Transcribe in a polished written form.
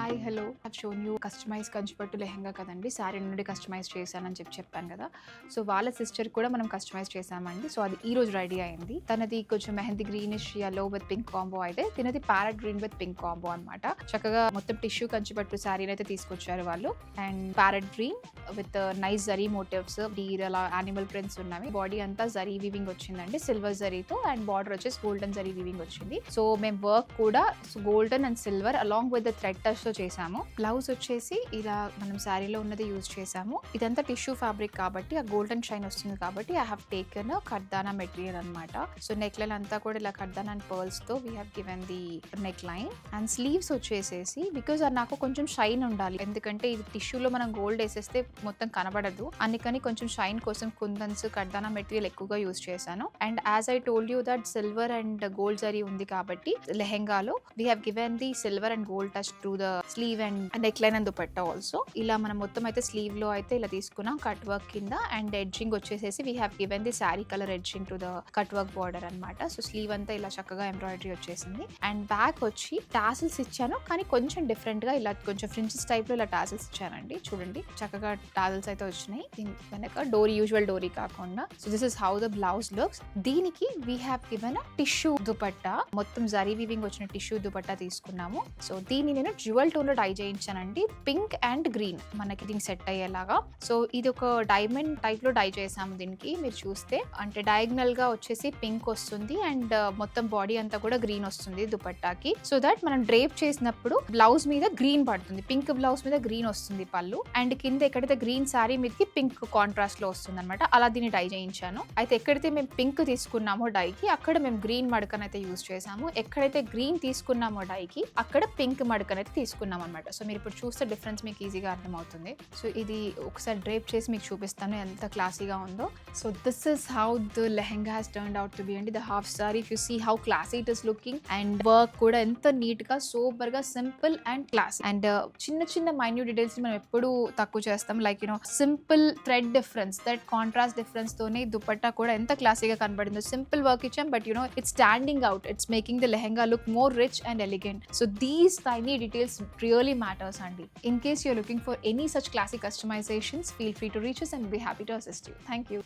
Hi hello I've shown you customised Kanchipattu lehenga కదండి, శారీ నుండి customise చేశానని చెప్పాను కదా. సో వాళ్ళ సిస్టర్ కూడా మనం కస్టమైజ్ చేసామండి. సో అది ఈ రోజు రెడీ అయింది. తనది కొంచెం mehndi greenish yellow with pink combo అయితే తినది parrot green with pink combo అనమాట. చక్కగా మొత్తం టిష్యూ కంచిపట్టు శారీని అయితే తీసుకొచ్చారు వాళ్ళు. And parrot green with nice zari motifs, deer అలా యానిమల్ ప్రింట్స్ ఉన్నవి. బాడీ అంతా జరీ వీవింగ్ వచ్చిందండి, సిల్వర్ జరీతో. అండ్ బార్డర్ వచ్చేసి గోల్డెన్ జరీ వీవింగ్ వచ్చింది. సో మేము వర్క్ కూడా golden and silver along with the thread touch తో చేసాము. బ్లౌజ్ వచ్చేసి ఇలా మనం శారీలో ఉన్నది యూజ్ చేసాము. ఇదంతా టిష్యూ ఫ్యాబ్రిక్ కాబట్టి ఆ గోల్డెన్ షైన్ వస్తుంది కాబట్టి ఐ హావ్ టేకెన్ కర్దానా మెటీరియల్ అనమాట. సో నెక్ లైన్ అంతా కూడా ఇలా కర్దానా అండ్ పర్ల్స్ తో we have given the neck line. And sleeves వచ్చేసేసి బికాజ్ అది నాకు కొంచెం షైన్ ఉండాలి, ఎందుకంటే ఇది టిష్యూలో మనం గోల్డ్ వేసేస్తే మొత్తం కనబడదు, అందుకని కొంచెం షైన్ కోసం కుందన్స్ కర్దానా మెటీరియల్ ఎక్కువగా యూజ్ చేశాను. And as I told you that silver and gold zari ఉంది కాబట్టి లెహెంగాలో we have given the silver and gold touch to the sleeve and neckline and dupatta also. ఇలా మనం మొత్తం అయితే స్లీవ్ లో అయితే ఇలా తీసుకున్నాం కట్ వర్క్ కింద. అండ్ ఎడ్జింగ్ వచ్చేసేసి we have given the sari colour edging to the cut work border అనమాట. సో స్లీవ్ అంతా ఇలా చక్కగా ఎంబ్రాయిడరీ వచ్చేసింది. అండ్ బ్యాక్ వచ్చి టాసిల్స్ ఇచ్చాను, కానీ కొంచెం డిఫరెంట్ గా ఇలా కొంచెం ఫ్రించెస్ టైప్ లో ఇలా టాసిల్స్ ఇచ్చానండి. చూడండి చక్కగా టాసిల్స్ అయితే వచ్చినాయి. దీని వెనక డోరీ, యూజువల్ డోరీ కాకుండా. So this is how the blouse looks. దీనికి we have given tissue dupatta, మొత్తం జరీ వీవింగ్ వచ్చిన టిష్యూ దుపట్టా తీసుకున్నాము. సో దీన్ని నేను జ్యువెల్ టోన్ లో డై చేయించానండి, పింక్ అండ్ గ్రీన్ మనకి దీనికి సెట్ అయ్యేలాగా. సో ఇది ఒక డైమండ్ టైప్ లో డై చేసాము. దీనికి మీరు చూస్తే అంటే డయాగ్నల్ గా వచ్చేసి పింక్ వస్తుంది అండ్ మొత్తం బాడీ అంతా కూడా గ్రీన్ వస్తుంది దుపట్టాకి. సో దట్ మనం డ్రేప్ చేసినప్పుడు బ్లౌజ్ మీద గ్రీన్ పడుతుంది, పింక్ బ్లౌజ్ మీద గ్రీన్ వస్తుంది పళ్ళు, అండ్ కింద ఎక్కడైతే గ్రీన్ శారీ మీదకి పింక్ కాంట్రాస్ట్ లో వస్తుంది అనమాట. అలా దీన్ని డై చేయించాను. అయితే ఎక్కడైతే మేము పింక్ తీసుకున్నామో డైకి అక్కడ మేము గ్రీన్ మడకనైతే యూజ్ చేసాము, ఎక్కడైతే గ్రీన్ తీసుకున్నామో డైకి అక్కడ పింక్ మడకనైతే తీసుకున్నాం అనమాట. సో మీరు ఇప్పుడు చూస్తే డిఫరెన్స్ మీకు ఈజీగా అర్థమవుతుంది. సో ఇది ఒకసారి డ్రేప్ చేసి మీకు చూపిస్తాను ఎంత క్లాసీగా ఉందో. So this is how the lehenga has turned out to be అండి. The half sari if you see how classy it is looking, and work కూడా ఎంత నీట్ గా సూపర్ గా సింపుల్ అండ్ క్లాసీ. అండ్ చిన్న చిన్న మైన్యూట్ డీటెయిల్స్ మనం ఎప్పుడు తక్కువ చేస్తాం, like you know simple thread difference, that contrast difference తోనే దుపట్టా కూడా ఎంత క్లాసీగా కనబడిందో. సింపుల్ వర్క్ ఇచ్చాం but you know it's standing out, it's making the lehenga look more rich and elegant. So these tiny details really matters andi. In case you're looking for any such classic customizations, feel free to reach us and we'll be happy to assist you. Thank you.